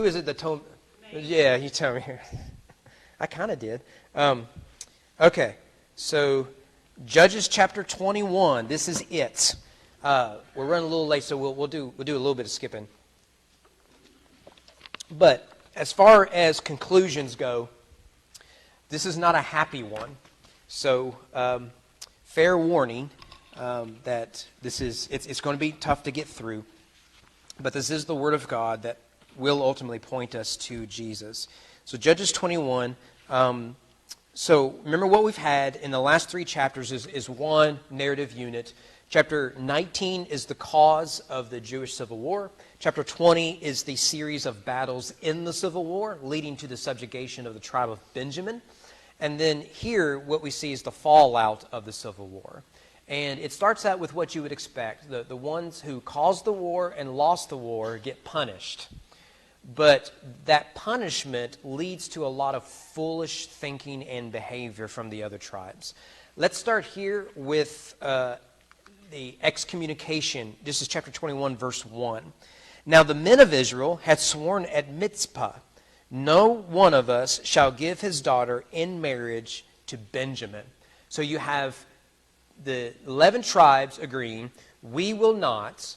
Who is it that told me? Yeah, you tell me. I kind of did. Okay, so Judges chapter 21. This is it. We're running a little late, so we'll do a little bit of skipping. But as far as conclusions go, this is not a happy one. So fair warning that it's going to be tough to get through. But this is the Word of God that will ultimately point us to Jesus. So Judges 21. So remember what we've had in the last three chapters is one narrative unit. Chapter 19 is the cause of the Jewish Civil War. Chapter 20 is the series of battles in the Civil War, leading to the subjugation of the tribe of Benjamin. And then here, what we see is the fallout of the Civil War. And it starts out with what you would expect. The ones who caused the war and lost the war get punished. But that punishment leads to a lot of foolish thinking and behavior from the other tribes. Let's start here with the excommunication. This is chapter 21, verse 1. Now the men of Israel had sworn at Mizpah, no one of us shall give his daughter in marriage to Benjamin. So you have the 11 tribes agreeing, we will not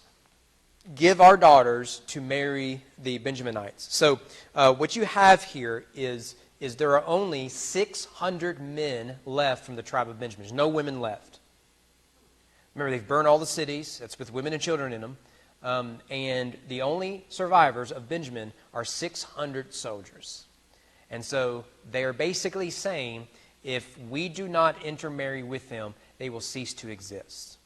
give our daughters to marry the Benjaminites. So what you have here is there are only 600 men left from the tribe of Benjamin. There's no women left. Remember, they've burned all the cities. That's with women and children in them. And the only survivors of Benjamin are 600 soldiers. And so they are basically saying, if we do not intermarry with them, they will cease to exist.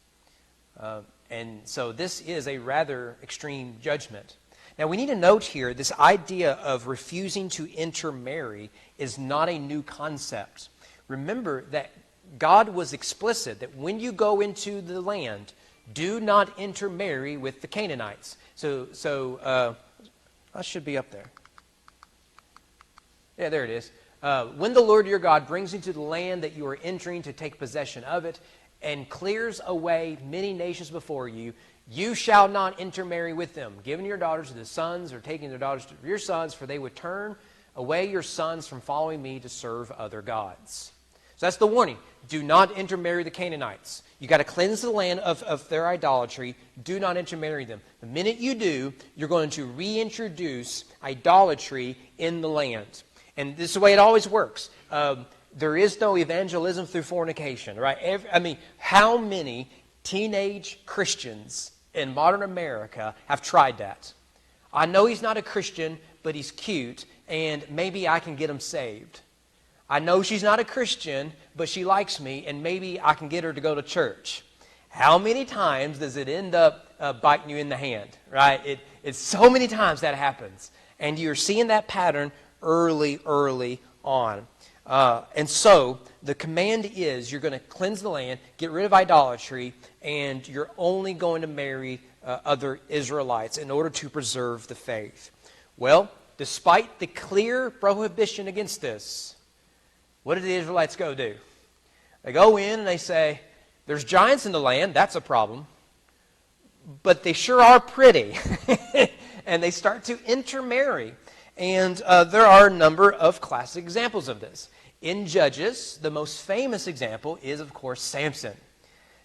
And so this is a rather extreme judgment. Now we need to note here, this idea of refusing to intermarry is not a new concept. Remember that God was explicit that when you go into the land, do not intermarry with the Canaanites. So I should be up there. Yeah, there it is. When the Lord your God brings you to the land that you are entering to take possession of it, and clears away many nations before you, you shall not intermarry with them, giving your daughters to the sons or taking their daughters to your sons, for they would turn away your sons from following me to serve other gods. So that's the warning. Do not intermarry the Canaanites. You got to cleanse the land of their idolatry. Do not intermarry them. The minute you do, you're going to reintroduce idolatry in the land. And this is the way it always works. There is no evangelism through fornication, right? How many teenage Christians in modern America have tried that? I know he's not a Christian, but he's cute, and maybe I can get him saved. I know she's not a Christian, but she likes me, and maybe I can get her to go to church. How many times does it end up biting you in the hand, right? It's so many times that happens. And you're seeing that pattern early on. And so the command is you're going to cleanse the land, get rid of idolatry, and you're only going to marry other Israelites in order to preserve the faith. Well, despite the clear prohibition against this, what did the Israelites go do? They go in and they say, there's giants in the land, that's a problem, but they sure are pretty. And they start to intermarry. And there are a number of classic examples of this. In Judges, the most famous example is, of course, Samson.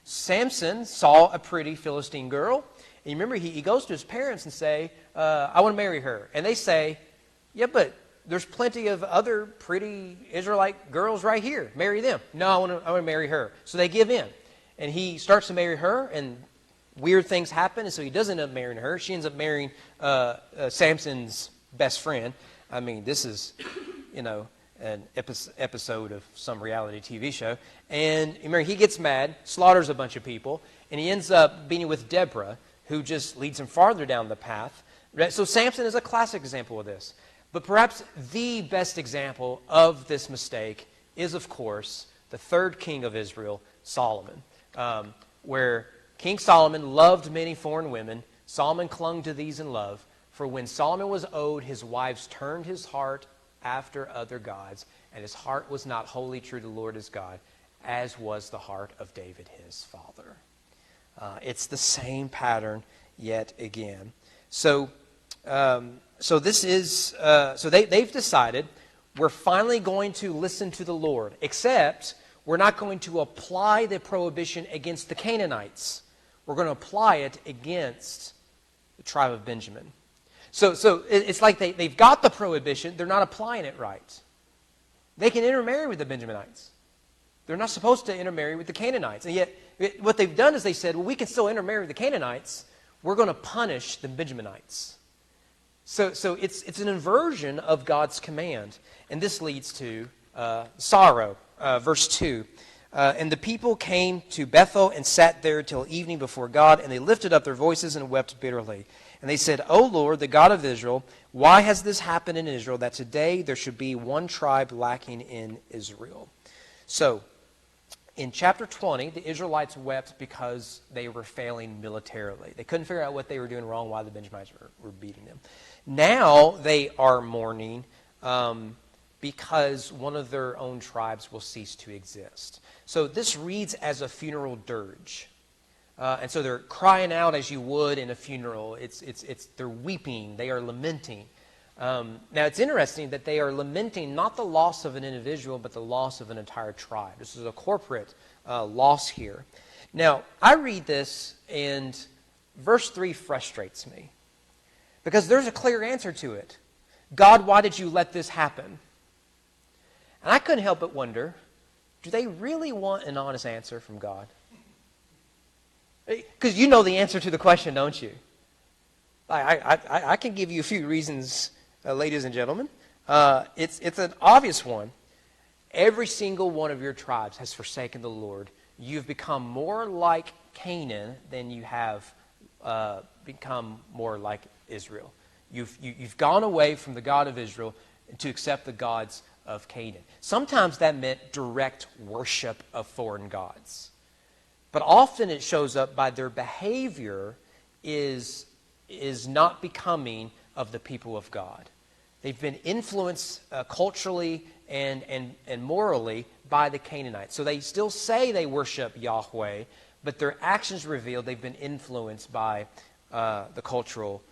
Samson saw a pretty Philistine girl. And you remember, he goes to his parents and say, I want to marry her. And they say, yeah, but there's plenty of other pretty Israelite girls right here. Marry them. No, I want to marry her. So they give in. And he starts to marry her, and weird things happen. And so he doesn't end up marrying her. She ends up marrying Samson's best friend. I mean, this is, an episode of some reality TV show. And remember, he gets mad, slaughters a bunch of people, and he ends up being with Deborah, who just leads him farther down the path. So Samson is a classic example of this. But perhaps the best example of this mistake is, of course, the third king of Israel, Solomon, where King Solomon loved many foreign women. Solomon clung to these in love. For when Solomon was old, his wives turned his heart after other gods, and his heart was not wholly true to the Lord his God, as was the heart of David his father. It's the same pattern yet again. So so this is, they've decided we're finally going to listen to the Lord, except we're not going to apply the prohibition against the Canaanites. We're going to apply it against the tribe of Benjamin. So it's like they've got the prohibition, they're not applying it right. They can intermarry with the Benjaminites. They're not supposed to intermarry with the Canaanites. And yet, what they've done is they said, well, we can still intermarry with the Canaanites. We're going to punish the Benjaminites. So it's an inversion of God's command. And this leads to sorrow. Verse 2. And the people came to Bethel and sat there till evening before God, and they lifted up their voices and wept bitterly. And they said, O Lord, the God of Israel, why has this happened in Israel, that today there should be one tribe lacking in Israel? So, in chapter 20, the Israelites wept because they were failing militarily. They couldn't figure out what they were doing wrong, why the Benjamites were beating them. Now they are mourning because one of their own tribes will cease to exist. So this reads as a funeral dirge. And so they're crying out as you would in a funeral. They're weeping. They are lamenting. Now, it's interesting that they are lamenting not the loss of an individual, but the loss of an entire tribe. This is a corporate loss here. Now, I read this, and verse 3 frustrates me, because there's a clear answer to it. God, why did you let this happen? And I couldn't help but wonder, do they really want an honest answer from God? Because you know the answer to the question, don't you? I can give you a few reasons, ladies and gentlemen. It's an obvious one. Every single one of your tribes has forsaken the Lord. You've become more like Canaan than you have become more like Israel. You've gone away from the God of Israel to accept the gods of Canaan. Sometimes that meant direct worship of foreign gods. But often it shows up by their behavior is not becoming of the people of God. They've been influenced culturally and morally by the Canaanites. So they still say they worship Yahweh, but their actions reveal they've been influenced by the cultural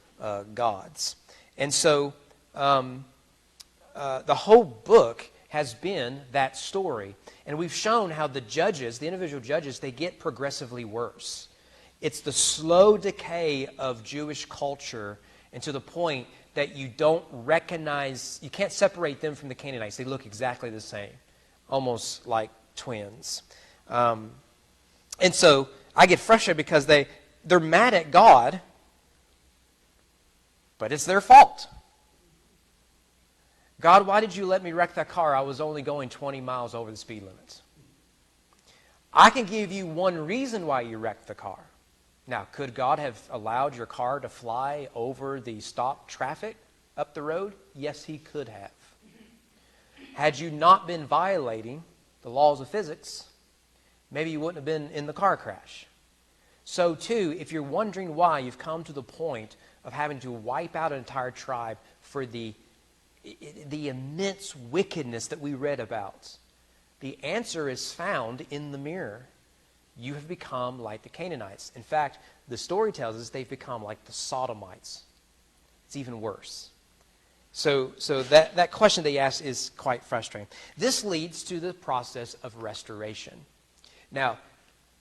gods. And so the whole book has been that story. And we've shown how the judges, the individual judges, they get progressively worse. It's the slow decay of Jewish culture, and to the point that you don't recognize, you can't separate them from the Canaanites. They look exactly the same, almost like twins. And so I get frustrated because they're mad at God, but it's their fault. God, why did you let me wreck that car? I was only going 20 miles over the speed limit. I can give you one reason why you wrecked the car. Now, could God have allowed your car to fly over the stopped traffic up the road? Yes, he could have. Had you not been violating the laws of physics, maybe you wouldn't have been in the car crash. So, too, if you're wondering why you've come to the point of having to wipe out an entire tribe for the immense wickedness that we read about, the answer is found in the mirror. You have become like the Canaanites. In fact, the story tells us they've become like the Sodomites. It's even worse. So that question they asked is quite frustrating. This leads to the process of restoration. Now,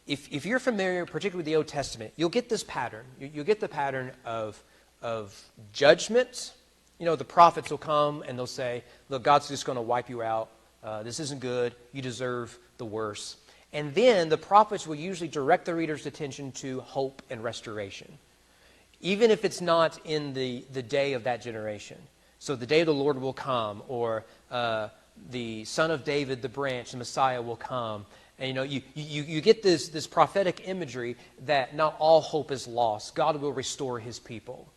if you're familiar, particularly with the Old Testament, you'll get this pattern. You'll get the pattern of judgment. You know, the prophets will come and they'll say, look, God's just going to wipe you out. This isn't good. You deserve the worst. And then the prophets will usually direct the reader's attention to hope and restoration, even if it's not in the day of that generation. So the day of the Lord will come, or the Son of David, the branch, the Messiah will come. And you get this prophetic imagery that not all hope is lost. God will restore his people.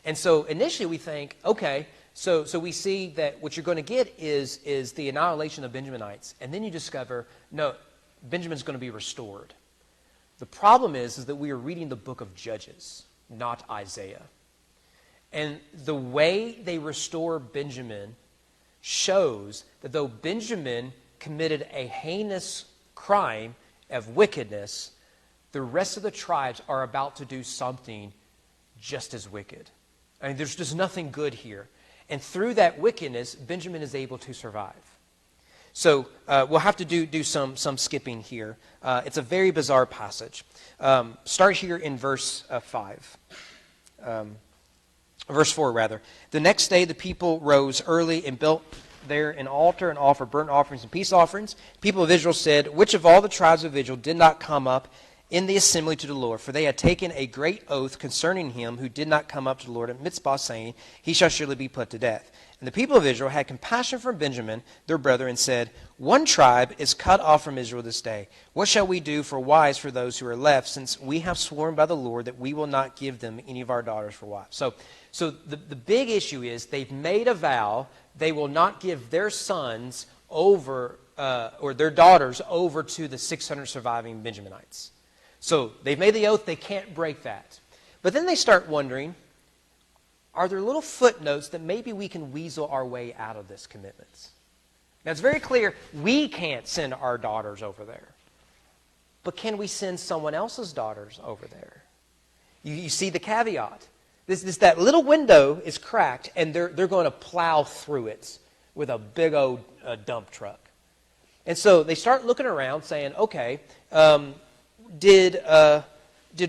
And so initially we think, okay, so we see that what you're going to get is the annihilation of Benjaminites. And then you discover, no, Benjamin's going to be restored. The problem is that we are reading the book of Judges, not Isaiah. And the way they restore Benjamin shows that though Benjamin committed a heinous crime of wickedness, the rest of the tribes are about to do something just as wicked. I mean, there's just nothing good here. And through that wickedness, Benjamin is able to survive. So we'll have to do some skipping here. It's a very bizarre passage. Start here in verse 5. Verse 4, rather. The next day the people rose early and built there an altar and offered burnt offerings and peace offerings. The people of Israel said, which of all the tribes of Israel did not come up in the assembly to the Lord? For they had taken a great oath concerning him who did not come up to the Lord at Mizpah, saying, he shall surely be put to death. And the people of Israel had compassion for Benjamin, their brother, and said, one tribe is cut off from Israel this day. What shall we do for wives for those who are left, since we have sworn by the Lord that we will not give them any of our daughters for wives? So the big issue is they've made a vow they will not give their sons over, or their daughters over to the 600 surviving Benjaminites. So they've made the oath, they can't break that. But then they start wondering, are there little footnotes that maybe we can weasel our way out of this commitment? Now it's very clear we can't send our daughters over there. But can we send someone else's daughters over there? You see the caveat. That little window is cracked, and they're going to plow through it with a big old dump truck. And so they start looking around saying, okay, did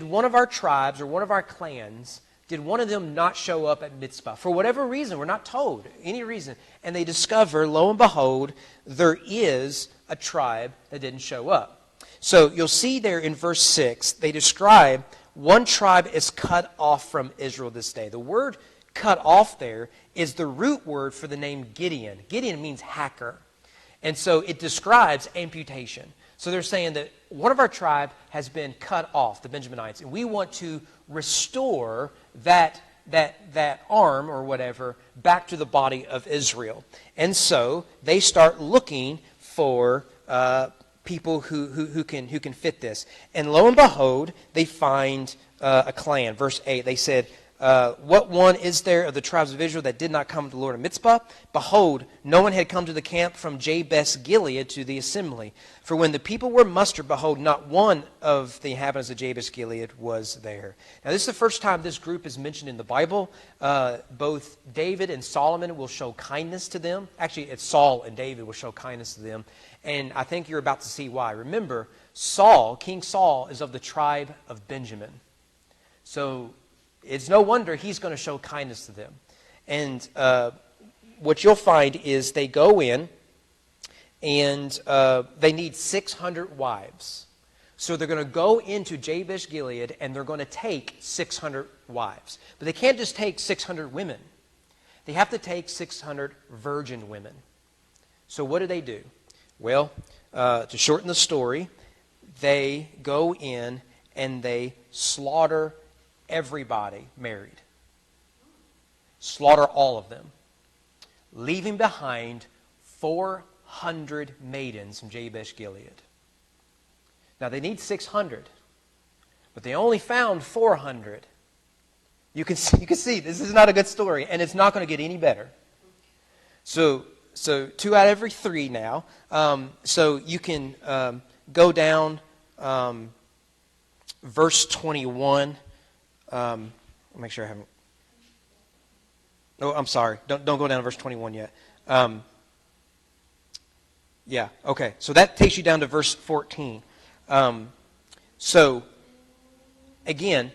one of our tribes or one of our clans, did one of them not show up at Mizpah? For whatever reason, we're not told any reason. And they discover, lo and behold, there is a tribe that didn't show up. So you'll see there in verse 6, they describe one tribe is cut off from Israel this day. The word cut off there is the root word for the name Gideon. Gideon means hacker. And so it describes amputation. So they're saying that one of our tribe has been cut off, the Benjaminites, and we want to restore that arm or whatever back to the body of Israel. And so they start looking for people who can fit this. And lo and behold, they find a clan. Verse 8, they said, what one is there of the tribes of Israel that did not come to the Lord of Mizpah? Behold, no one had come to the camp from Jabesh Gilead to the assembly. For when the people were mustered, behold, not one of the inhabitants of Jabesh Gilead was there. Now this is the first time this group is mentioned in the Bible. Both David and Solomon will show kindness to them. Actually, it's Saul and David will show kindness to them. And I think you're about to see why. Remember, King Saul is of the tribe of Benjamin. So it's no wonder he's going to show kindness to them. And what you'll find is they go in and they need 600 wives. So they're going to go into Jabesh Gilead and they're going to take 600 wives. But they can't just take 600 women. They have to take 600 virgin women. So what do? Well, to shorten the story, they go in and they slaughter everybody married. Slaughter all of them, leaving behind 400 maidens from Jabesh Gilead. Now they need 600, but they only found 400. You can see this is not a good story, and it's not going to get any better. So 2 out of every 3 now. So you can go down verse 21. I'll make sure I haven't. Oh, I'm sorry. Don't go down to verse 21 yet. Yeah, okay. So that takes you down to verse 14. So, again,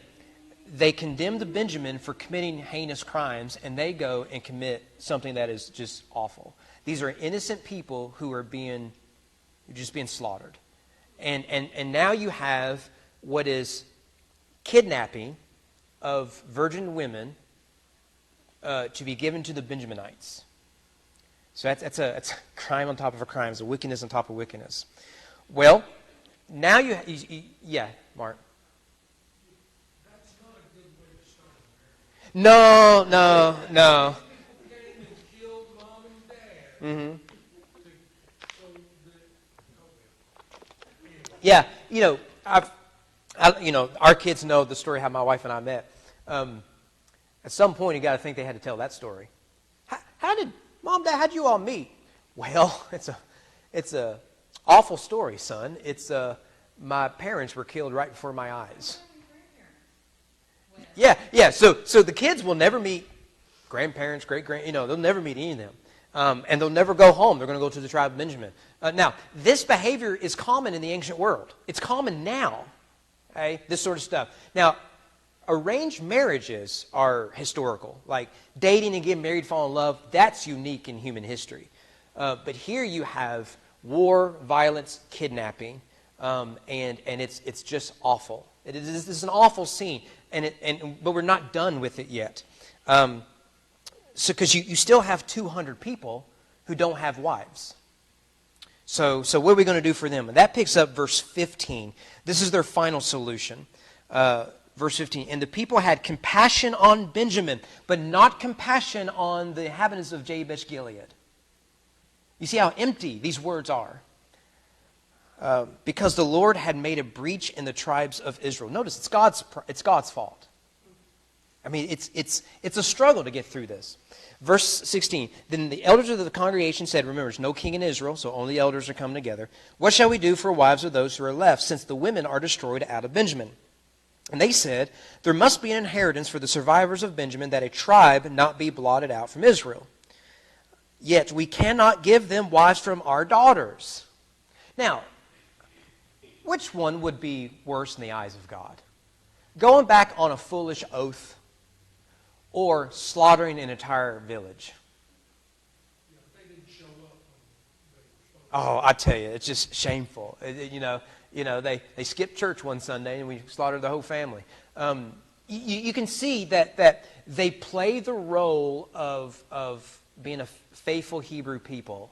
they condemn the Benjamin for committing heinous crimes, and they go and commit something that is just awful. These are innocent people who are just being slaughtered. And now you have what is kidnapping of virgin women to be given to the Benjaminites. So that's a crime on top of a crime. It's a wickedness on top of wickedness. Well, now you yeah, Mark. That's not a good way to start a marriage. No. They came and killed mom and dad. Mm-hmm. Okay. Yeah, our kids know the story how my wife and I met. At some point, you got to think they had to tell that story. How did Mom, Dad, how'd you all meet? Well, it's a awful story, son. It's my parents were killed right before my eyes. Yeah. So the kids will never meet grandparents, they'll never meet any of them. And they'll never go home. They're going to go to the tribe of Benjamin. Now, this behavior is common in the ancient world. It's common now, okay, this sort of stuff. Now, arranged marriages are historical. Like dating and getting married, fall in love, that's unique in human history. But here you have war, violence, kidnapping, and it's just awful. This is an awful scene, but we're not done with it yet. Because you still have 200 people who don't have wives. So what are we going to do for them? And that picks up verse 15. This is their final solution. Verse 15, and the people had compassion on Benjamin, but not compassion on the inhabitants of Jabesh Gilead. You see how empty these words are. Because the Lord had made a breach in the tribes of Israel. Notice, it's God's fault. I mean, it's a struggle to get through this. Verse 16, then the elders of the congregation said, remember, there's no king in Israel, so only the elders are coming together. What shall we do for wives of those who are left, since the women are destroyed out of Benjamin? And they said, there must be an inheritance for the survivors of Benjamin, that a tribe not be blotted out from Israel. Yet we cannot give them wives from our daughters. Now, which one would be worse in the eyes of God? Going back on a foolish oath, or slaughtering an entire village? Yeah, they didn't show up when Oh, I tell you, it's just shameful. They skipped church one Sunday and we slaughtered the whole family. You can see that they play the role of being a faithful Hebrew people.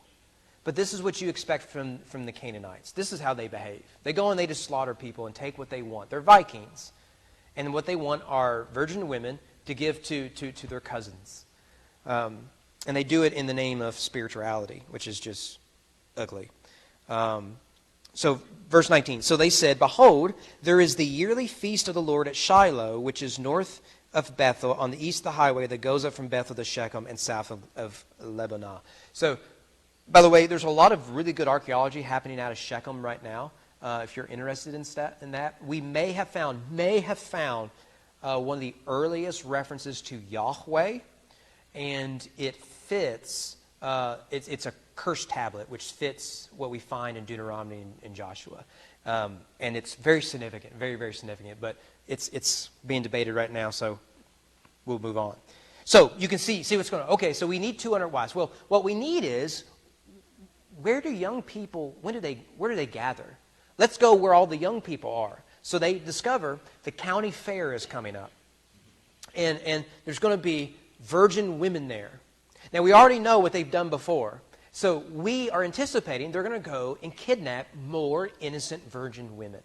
But this is what you expect from the Canaanites. This is how they behave. They go and they just slaughter people and take what they want. They're Vikings. And what they want are virgin women to give to their cousins. And they do it in the name of spirituality, which is just ugly. So verse 19, so they said, behold, there is the yearly feast of the Lord at Shiloh, which is north of Bethel, on the east of the highway that goes up from Bethel to Shechem and south of Lebanon. So, by the way, there's a lot of really good archaeology happening out of Shechem right now. If you're interested in that, we may have found one of the earliest references to Yahweh, and it fits. It's a curse tablet, which fits what we find in Deuteronomy and Joshua, and it's very significant, very, very significant. But it's being debated right now, so we'll move on. So you can see what's going on. Okay, so we need 200 wives. Well, what we need is, where do young people? Where do they gather? Let's go where all the young people are. So they discover the county fair is coming up, and there's going to be virgin women there. Now we already know what they've done before. So we are anticipating they're going to go and kidnap more innocent virgin women.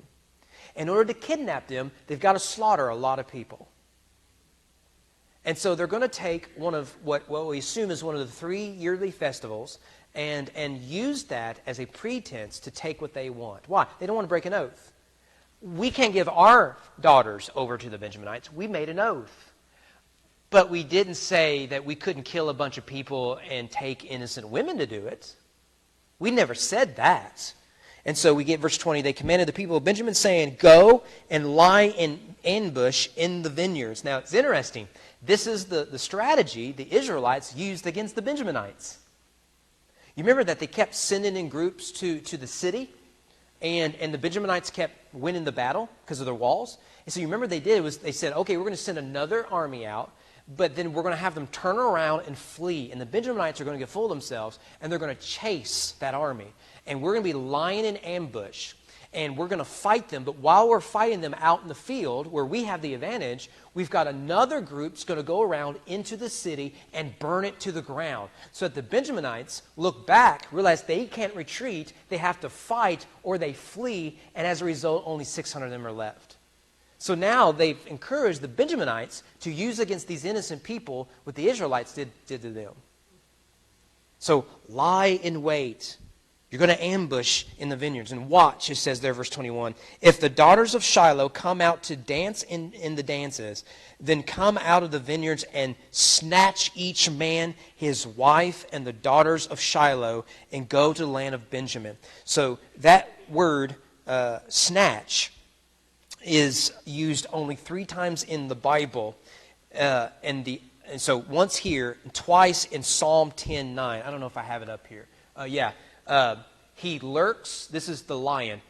In order to kidnap them, they've got to slaughter a lot of people. And so they're going to take one of what we assume is one of the 3 yearly festivals and use that as a pretense to take what they want. Why? They don't want to break an oath. We can't give our daughters over to the Benjaminites. We made an oath. But we didn't say that we couldn't kill a bunch of people and take innocent women to do it. We never said that. And so we get verse 20. They commanded the people of Benjamin, saying, go and lie in ambush in the vineyards. Now, it's interesting. This is the strategy the Israelites used against the Benjaminites. You remember that they kept sending in groups to the city, and the Benjaminites kept winning the battle because of their walls. And so you remember they did was they said, okay, we're going to send another army out, but then we're going to have them turn around and flee. And the Benjaminites are going to get full of themselves, and they're going to chase that army. And we're going to be lying in ambush, and we're going to fight them. But while we're fighting them out in the field, where we have the advantage, we've got another group that's going to go around into the city and burn it to the ground. So that the Benjaminites look back, realize they can't retreat, they have to fight, or they flee, and as a result, only 600 of them are left. So now they've encouraged the Benjaminites to use against these innocent people what the Israelites did to them. So lie in wait. You're going to ambush in the vineyards. And watch, it says there, verse 21, if the daughters of Shiloh come out to dance in the dances, then come out of the vineyards and snatch each man his wife and the daughters of Shiloh and go to the land of Benjamin. So that word, snatch, is used only 3 times in the Bible, and and so once here, and twice in Psalm 10:9. I don't know if I have it up here. He lurks. This is the lion.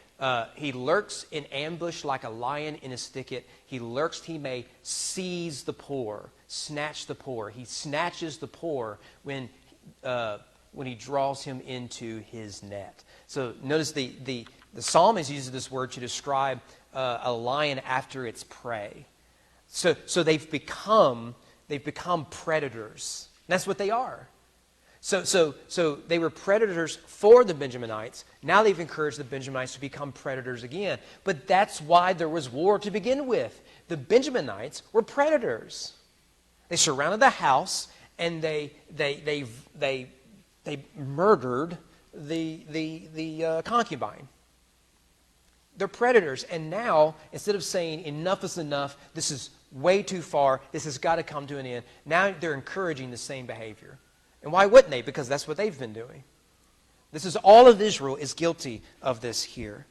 He lurks in ambush like a lion in a thicket. He lurks, he may seize the poor, snatch the poor. He snatches the poor when he draws him into his net. So notice the psalmist uses this word to describe a lion after its prey. So they've become predators. That's what they are. So they were predators for the Benjaminites. Now they've encouraged the Benjaminites to become predators again. But that's why there was war to begin with. The Benjaminites were predators. They surrounded the house and they murdered the concubine. They're predators. And now, instead of saying enough is enough, this is way too far, this has got to come to an end, now they're encouraging the same behavior. And why wouldn't they? Because that's what they've been doing. This is all of Israel is guilty of this here.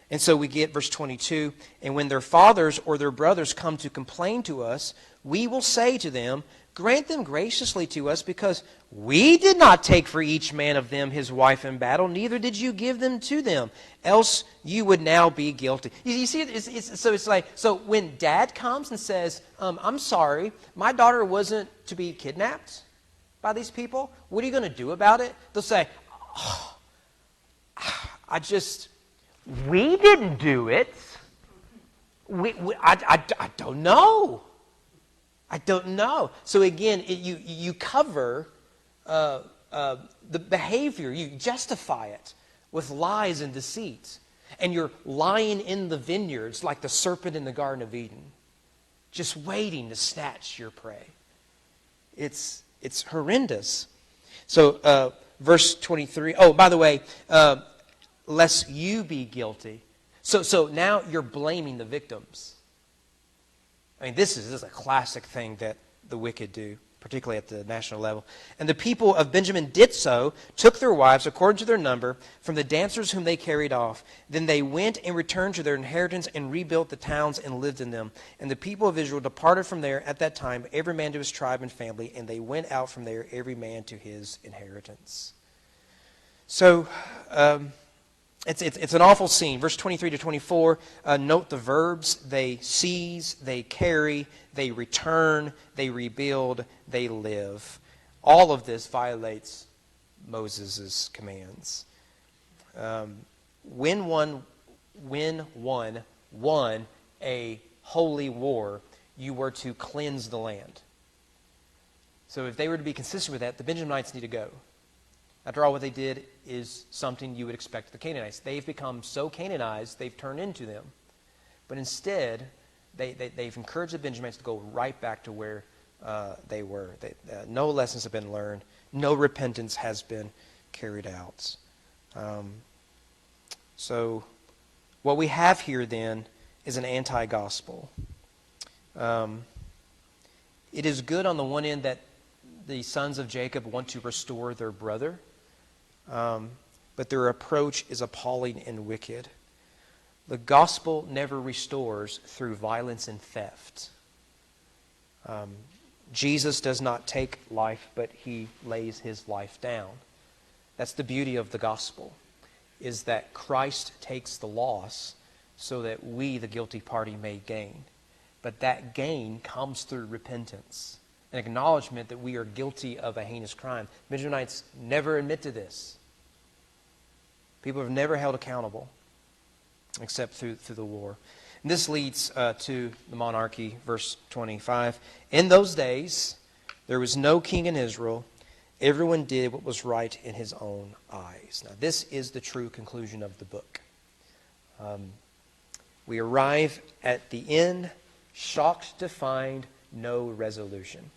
And so we get verse 22, and when their fathers or their brothers come to complain to us, we will say to them, grant them graciously to us, because we did not take for each man of them his wife in battle, neither did you give them to them, else you would now be guilty. You see, so when dad comes and says, I'm sorry, my daughter wasn't to be kidnapped by these people, what are you going to do about it? They'll say, we didn't do it. I don't know. I don't know. So again, you cover the behavior. You justify it with lies and deceit. And you're lying in the vineyards like the serpent in the Garden of Eden, just waiting to snatch your prey. It's horrendous. So verse 23. Oh, by the way, lest you be guilty. So now you're blaming the victims. I mean, this is a classic thing that the wicked do, particularly at the national level. And the people of Benjamin did so, took their wives according to their number from the dancers whom they carried off. Then they went and returned to their inheritance and rebuilt the towns and lived in them. And the people of Israel departed from there at that time, every man to his tribe and family, and they went out from there, every man to his inheritance. So, it's an awful scene. Verse 23 to 24, note the verbs. They seize, they carry, they return, they rebuild, they live. All of this violates Moses' commands. When one won a holy war, you were to cleanse the land. So if they were to be consistent with that, the Benjaminites need to go. After all, what they did is something you would expect of the Canaanites. They've become so Canaanized, they've turned into them. But instead, they've encouraged the Benjaminites to go right back to where they were. No lessons have been learned. No repentance has been carried out. So what we have here then is an anti-gospel. It is good on the one end that the sons of Jacob want to restore their brother. But their approach is appalling and wicked. The gospel never restores through violence and theft. Jesus does not take life, but he lays his life down. That's the beauty of the gospel, is that Christ takes the loss so that we, the guilty party, may gain. But that gain comes through repentance, an acknowledgement that we are guilty of a heinous crime. Benjaminites never admit to this. People have never held accountable except through the war. And this leads to the monarchy, verse 25. In those days, there was no king in Israel. Everyone did what was right in his own eyes. Now, this is the true conclusion of the book. We arrive at the end, shocked to find no resolution.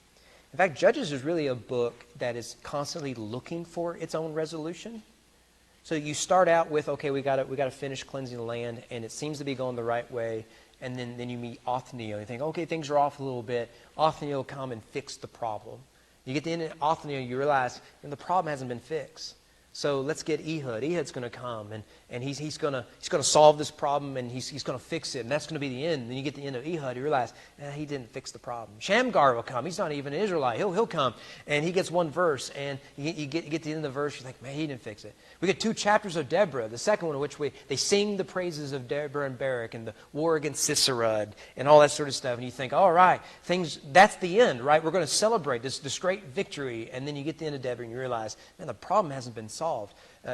In fact, Judges is really a book that is constantly looking for its own resolution. So you start out with, okay, we got to finish cleansing the land, and it seems to be going the right way. And then you meet Othniel, and you think, okay, things are off a little bit. Othniel will come and fix the problem. You get to the end of Othniel, you realize the problem hasn't been fixed. So let's get Ehud. Ehud's going to come, and he's going to solve this problem, and he's going to fix it, and that's going to be the end. And then you get the end of Ehud, you realize he didn't fix the problem. Shamgar will come. He's not even an Israelite. He'll come, and he gets one verse, and you get to the end of the verse, you're like, man, he didn't fix it. We get 2 chapters of Deborah, the second one in which they sing the praises of Deborah and Barak and the war against Sisera and all that sort of stuff, and you think, all right, that's the end, right? We're going to celebrate this great victory, and then you get to the end of Deborah, and you realize, man, the problem hasn't been solved.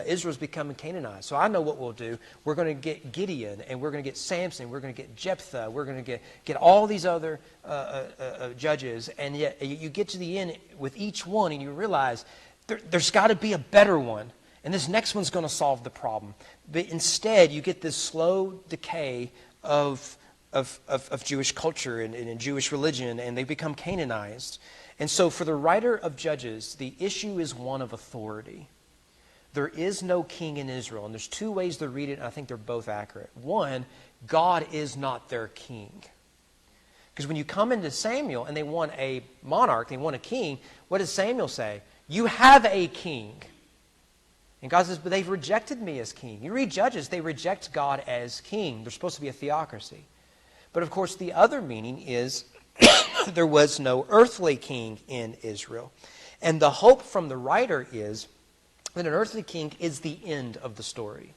Israel's becoming Canaanized. So I know what we'll do. We're going to get Gideon, and we're going to get Samson, we're going to get Jephthah, we're going to get all these other judges, and yet you get to the end with each one, and you realize there's got to be a better one, and this next one's going to solve the problem. But instead, you get this slow decay of Jewish culture and Jewish religion, and they become Canaanized. And so for the writer of Judges, the issue is one of authority. There is no king in Israel. And there's 2 ways to read it, and I think they're both accurate. One, God is not their king. Because when you come into Samuel and they want a monarch, they want a king, what does Samuel say? You have a king. And God says, but they've rejected me as king. You read Judges, they reject God as king. There's supposed to be a theocracy. But of course, the other meaning is there was no earthly king in Israel. And the hope from the writer is that an earthly king is the end of the story.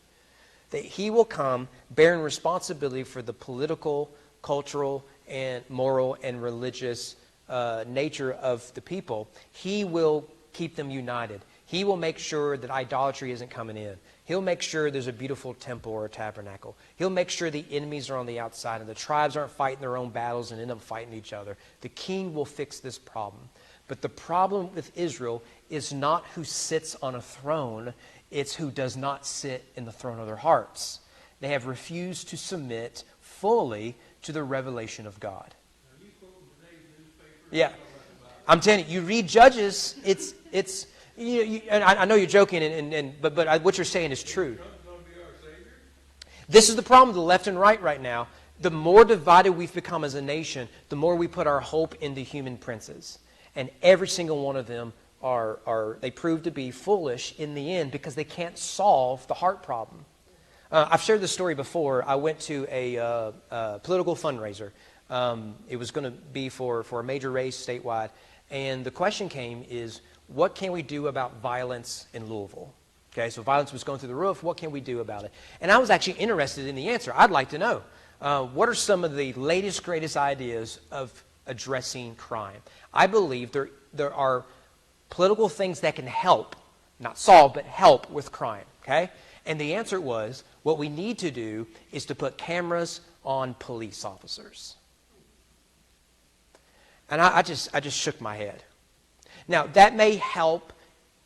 That he will come bearing responsibility for the political, cultural, and moral and religious nature of the people. He will keep them united. He will make sure that idolatry isn't coming in. He'll make sure there's a beautiful temple or a tabernacle. He'll make sure the enemies are on the outside and the tribes aren't fighting their own battles and end up fighting each other. The king will fix this problem. But the problem with Israel is not who sits on a throne, it's who does not sit in the throne of their hearts. They have refused to submit fully to the revelation of God. Yeah. I'm telling you, you read Judges, and I know you're joking, but what you're saying is true. This is the problem with the left and right now. The more divided we've become as a nation, the more we put our hope into human princes. And every single one of them they prove to be foolish in the end because they can't solve the heart problem. I've shared this story before. I went to a political fundraiser. It was going to be for a major race statewide. And the question came is, what can we do about violence in Louisville? Okay, so violence was going through the roof. What can we do about it? And I was actually interested in the answer. I'd like to know. What are some of the latest, greatest ideas of addressing crime? I believe there are political things that can help, not solve, but help with crime. Okay? And the answer was, what we need to do is to put cameras on police officers. And I just shook my head. Now, that may help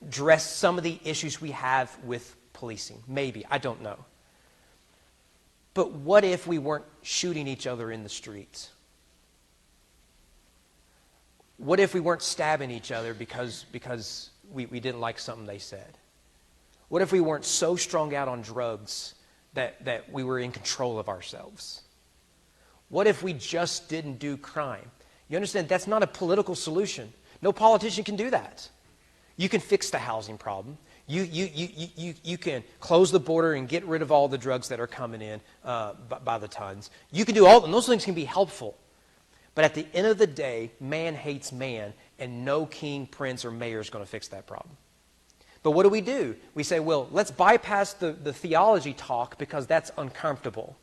address some of the issues we have with policing. Maybe. I don't know. But what if we weren't shooting each other in the streets? What if we weren't stabbing each other because we didn't like something they said? What if we weren't so strung out on drugs that we were in control of ourselves? What if we just didn't do crime? You understand, that's not a political solution. No politician can do that. You can fix the housing problem. You can close the border and get rid of all the drugs that are coming in by the tons. You can do all, and those things can be helpful. But at the end of the day, man hates man, and no king, prince, or mayor is going to fix that problem. But what do? We say, well, let's bypass the theology talk because that's uncomfortable.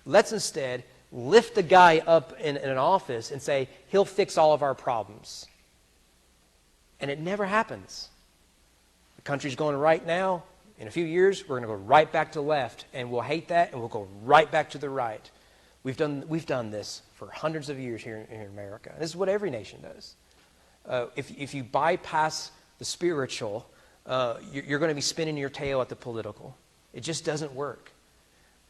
Let's instead lift the guy up in an office and say, he'll fix all of our problems. And it never happens. The country's going right now. In a few years, we're going to go right back to the left, and we'll hate that, and we'll go right back to the right. We've done this for hundreds of years here in America. This is what every nation does. If you bypass the spiritual, you're going to be spinning your tail at the political. It just doesn't work.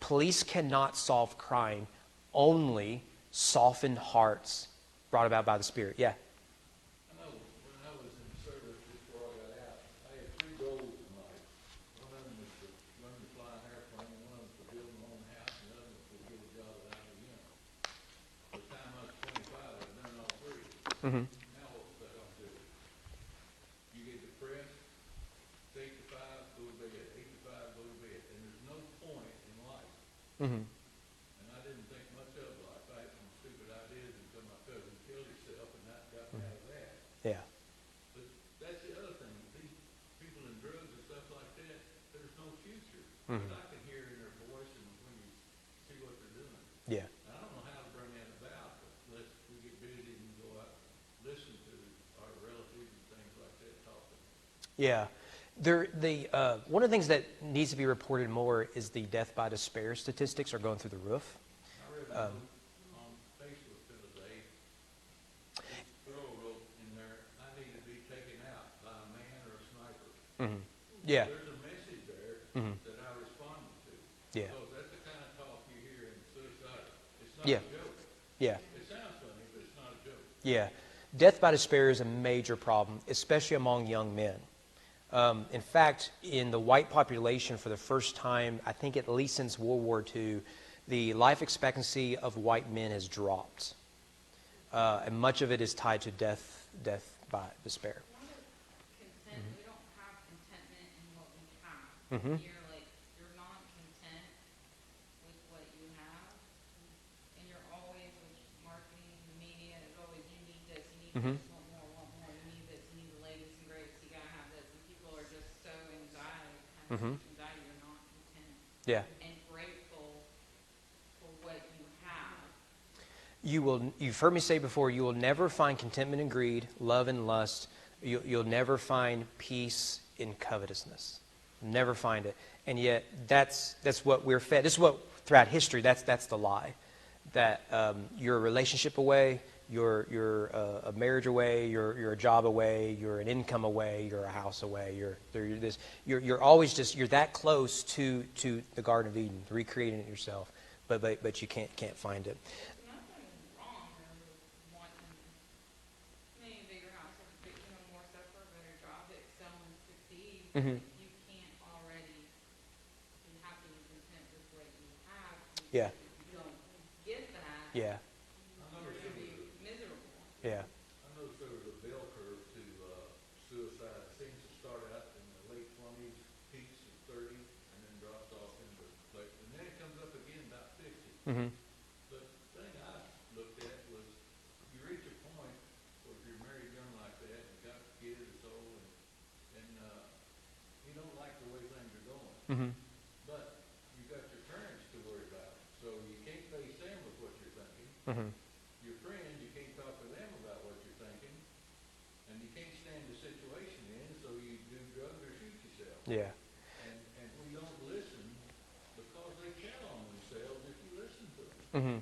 Police cannot solve crime. Only softened hearts brought about by the Spirit. Yeah. I know when I was in service before I got out, I had 3 goals in life. One of them was to learn to fly an airplane, and one of them was to build my own house, and the other was to get a job that I knew. By the time I was 25, I'd done all 3. Mm-hmm. Now what was I going to do? You get depressed, take the 5, go Mm-hmm. And I didn't think much of like fighting stupid ideas until my cousin killed himself, and that got me out of that. Yeah. But that's the other thing. These people in drugs and stuff like that, there's no future. Mm-hmm. But I can hear in their voice and when you see what they're doing. Yeah. I don't know how to bring that about, but unless we get busy and go out and listen to our relatives and things like that talking. Yeah. One of the things that needs to be reported more is the death by despair statistics are going through the roof. I read a note on Facebook the other day. This girl wrote in there, I need to be taken out by a man or a sniper. Mm-hmm. Yeah. There's a message there that I responded to. Yeah. Because that's the kind of talk you hear in suicide. It's not Yeah. a joke. Yeah. It sounds funny, but it's not a joke. Yeah. Death by despair is a major problem, especially among young men. In fact, in the white population for the first time, I think at least since World War II, the life expectancy of white men has dropped. And much of it is tied to death by despair. We don't have contentment in what we have. Mm-hmm. You're not content with what you have, and you're always with marketing, the media, it's always you need this, Mm-hmm. want more, you need this, you need the latest and greatest, you gotta have this, and people are just so anxiety, you're not content Yeah. and grateful for what you have. You've heard me say before, you will never find contentment in greed, love and lust. You'll never find peace in covetousness. Never find it. And yet, that's what we're fed. This is what, throughout history, that's the lie. That you're a relationship away, you're a marriage away, you're a job away, you're an income away, you're a house away, you're always just, you're that close to the Garden of Eden, recreating it yourself, but you can't find it. Nothing wrong with wanting maybe a bigger house, more stuff for a better job, excel and succeed. Mm-hmm. If you can't already be happy and content with what you have, Yeah. if you don't get that, Yeah. you're going to be miserable. Yeah. I noticed there was a bell curve to suicide. It seems to start out in the late 20s, peaks at 30, and then drops off into like, and then it comes up again about 50. Mm-hmm. But the thing I looked at was you reach a point where if you're married young like that and got kids or so, and you don't like the way things are going. Mm-hmm. But you got your parents to worry about. So you can't face them with what you're thinking. Mm-hmm. Your friends, you can't talk to them about what you're thinking. And you can't stand the situation in, so you do drugs or shoot yourself. Yeah. And we don't listen because they tell on themselves if you listen to them. Mm-hmm.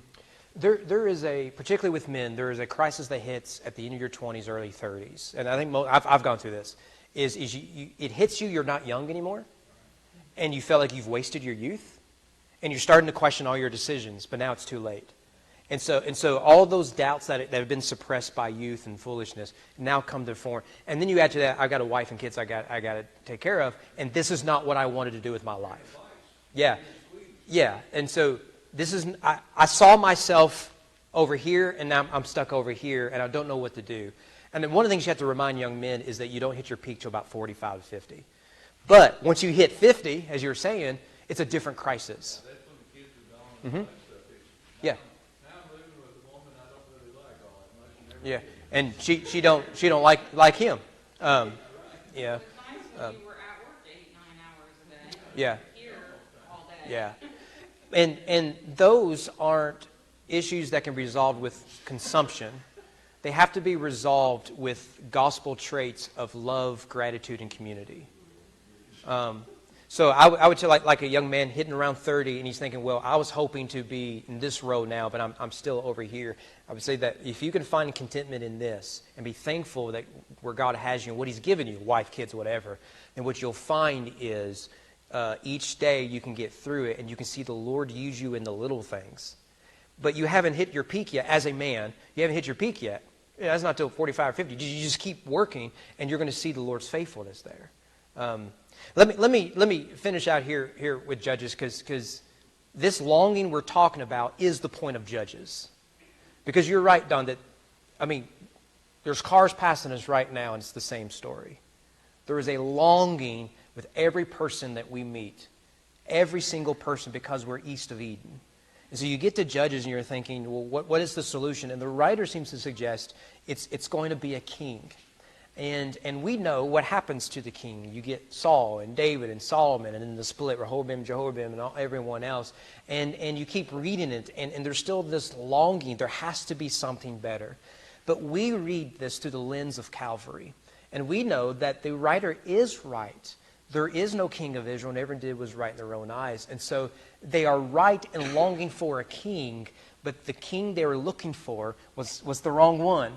There is particularly with men, there is a crisis that hits at the end of your 20s, early 30s. And I think I've gone through this. It hits you, you're not young anymore. And you feel like you've wasted your youth. And you're starting to question all your decisions, but now it's too late. And so all those doubts that have been suppressed by youth and foolishness now come to form. And then you add to that, I've got a wife and kids I got to take care of, and this is not what I wanted to do with my life. Yeah. Yeah. And so I saw myself over here, and now I'm stuck over here, and I don't know what to do. And then one of the things you have to remind young men is that you don't hit your peak till about 45 to 50. But once you hit 50, as you were saying, it's a different crisis. That's when the kids are gone and all that stuff is. Yeah. Now I'm living with a woman I don't really like all that much. Yeah, and she don't like him. Yeah. It's nice when you were at work 8-9 hours a day. Yeah. Here all day. Yeah. And those aren't issues that can be resolved with consumption. They have to be resolved with gospel traits of love, gratitude, and community. So I would say like a young man hitting around 30 and he's thinking, well, I was hoping to be in this row now, but I'm still over here. I would say that if you can find contentment in this and be thankful that where God has you and what he's given you, wife, kids, whatever, then what you'll find is each day you can get through it and you can see the Lord use you in the little things. But you haven't hit your peak yet as a man. You haven't hit your peak yet. Yeah, that's not till 45 or 50. You just keep working and you're going to see the Lord's faithfulness there. Let me finish out here with Judges because this longing we're talking about is the point of Judges. Because you're right, Don, that, there's cars passing us right now and it's the same story. There is a longing with every person that we meet every single person because we're east of Eden. And so you get to Judges and you're thinking, well, what is the solution? And the writer seems to suggest it's going to be a king. And we know what happens to the king. You get Saul and David and Solomon and then the split, Rehoboam, Jehoram, and everyone else. And you keep reading it, and there's still this longing. There has to be something better. But we read this through the lens of Calvary. And we know that the writer is right. There is no king of Israel, and everyone did was right in their own eyes. And so they are right in longing for a king, but the king they were looking for was the wrong one.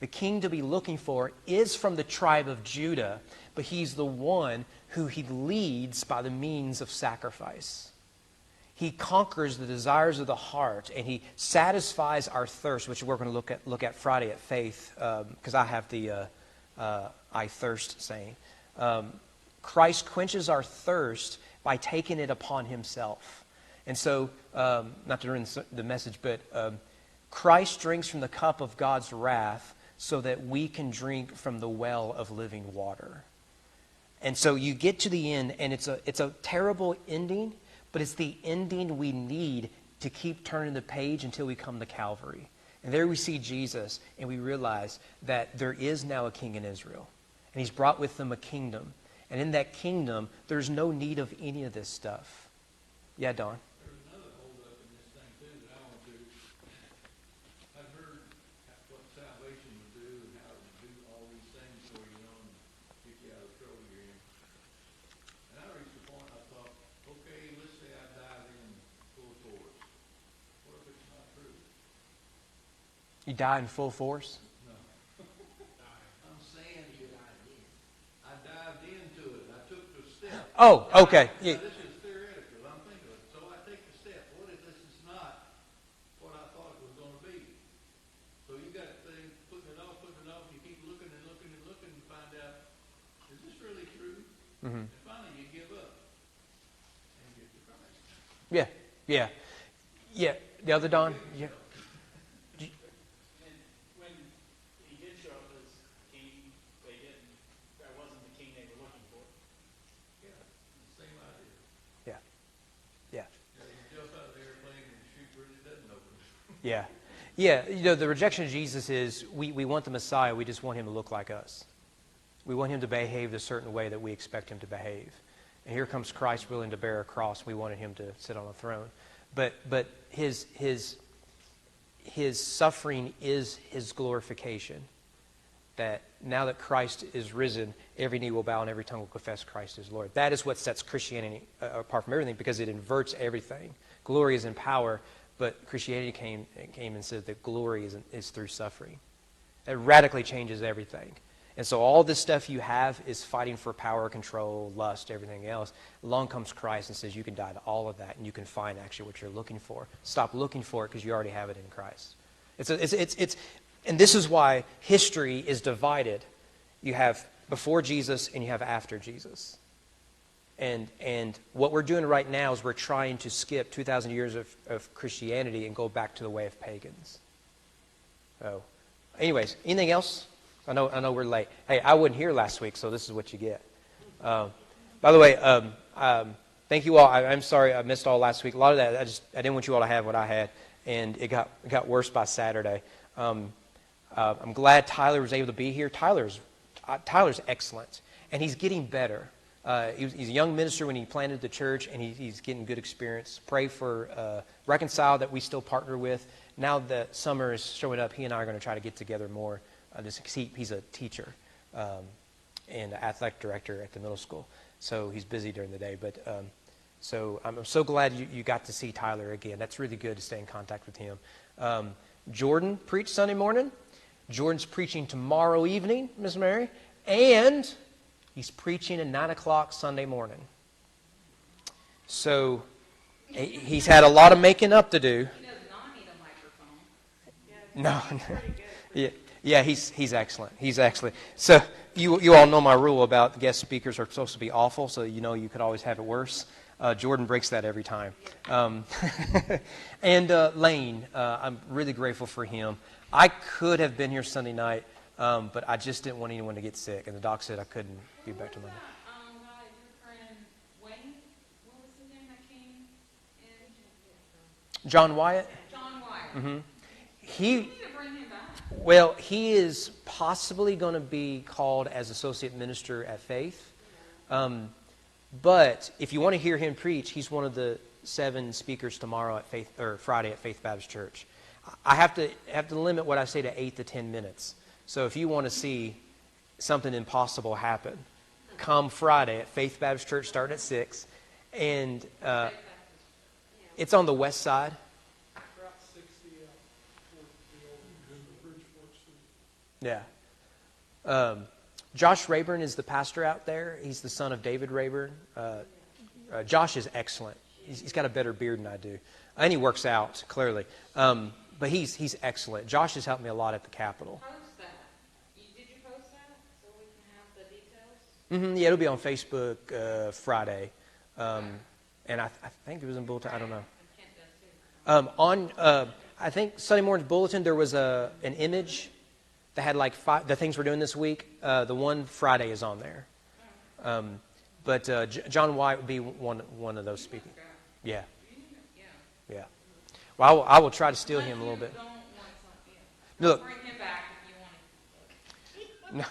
The king to be looking for is from the tribe of Judah, but he's the one who he leads by the means of sacrifice. He conquers the desires of the heart, and he satisfies our thirst, which we're going to look at Friday at Faith, because I have the I thirst saying. Christ quenches our thirst by taking it upon himself. And so, not to ruin the message, but Christ drinks from the cup of God's wrath so that we can drink from the well of living water. And so you get to the end, and it's a terrible ending, but it's the ending we need to keep turning the page until we come to Calvary. And there we see Jesus, and we realize that there is now a king in Israel. And he's brought with him a kingdom. And in that kingdom, there's no need of any of this stuff. Yeah, Don? There's another holdup in this thing, too, that I want to. I've heard what salvation would do and how it would do all these things for you, and get you out of the trouble you're in. And I reached the point I thought, okay, let's say I dive in full force. What if it's not true? You die in full force? No. I'm saying I dived into it. I took the step. Oh, okay. Now, this is theoretical. I'm thinking of it. So I take the step. What if this is not what I thought it was going to be? So you got things putting it off. You keep looking and looking and looking to find out, is this really true? Mm-hmm. And finally you give up and get to Christ. Yeah. The other Don? Yeah. And when he did show up as king, that wasn't the king they were looking for. Yeah, same idea. Yeah. You jump out of the airplane and shoot where it doesn't open. Yeah. Yeah, the rejection of Jesus is we want the Messiah, we just want him to look like us. We want him to behave the certain way that we expect him to behave. And here comes Christ willing to bear a cross. We wanted him to sit on a throne. But his suffering is his glorification. That now that Christ is risen, every knee will bow and every tongue will confess Christ is Lord. That is what sets Christianity apart from everything, because it inverts everything. Glory is in power, but Christianity came and said that glory is through suffering. It radically changes everything. And so all this stuff you have is fighting for power, control, lust, everything else. Along comes Christ and says you can die to all of that and you can find actually what you're looking for. Stop looking for it because you already have it in Christ. And this is why history is divided. You have before Jesus and you have after Jesus. And what we're doing right now is we're trying to skip 2,000 years of Christianity and go back to the way of pagans. So, anyways, anything else? I know we're late. Hey, I wasn't here last week, so this is what you get. By the way, thank you all. I'm sorry I missed all last week. A lot of that, I didn't want you all to have what I had, and it got worse by Saturday. I'm glad Tyler was able to be here. Tyler's excellent, and he's getting better. He's a young minister when he planted the church, and he's getting good experience. Pray for Reconcile that we still partner with. Now that summer is showing up, he and I are going to try to get together more. He's a teacher and athletic director at the middle school, so he's busy during the day. But so I'm so glad you got to see Tyler again. That's really good to stay in contact with him. Jordan preached Sunday morning. Jordan's preaching tomorrow evening, Miss Mary, and he's preaching at 9 o'clock Sunday morning. So he's had a lot of making up to do. He does not need a microphone. No. Yeah, he's excellent. He's excellent. So you all know my rule about guest speakers are supposed to be awful, so you know you could always have it worse. Jordan breaks that every time. And Lane, I'm really grateful for him. I could have been here Sunday night, but I just didn't want anyone to get sick, and the doc said I couldn't be back to Monday. Your friend Wayne, what was his name? John Wyatt. John Wyatt. Mm-hmm. We need to bring him back. Well, he is possibly going to be called as associate minister at Faith. But if you want to hear him preach, he's one of the 7 speakers tomorrow at Faith, or Friday at Faith Baptist Church. I have to limit what I say to 8 to 10 minutes. So if you want to see something impossible happen, come Friday at Faith Baptist Church, starting at 6, and it's on the west side. Route 60 toward the old Bridgeport Street. Yeah. Josh Rayburn is the pastor out there. He's the son of David Rayburn. Josh is excellent. He's got a better beard than I do. And he works out, clearly. But he's excellent. Josh has helped me a lot at the Capitol. Post that. Did you post that so we can have the details? Yeah, it'll be on Facebook Friday. And I think it was in Bulletin. I don't know. I think Sunday morning's Bulletin, there was an image that had like 5, the things we're doing this week. The one Friday is on there. But John White would be one of those speaking. Yeah. Yeah. Well, I will try to steal him a little bit. Don't want something. Look. Bring him back if you want him. No.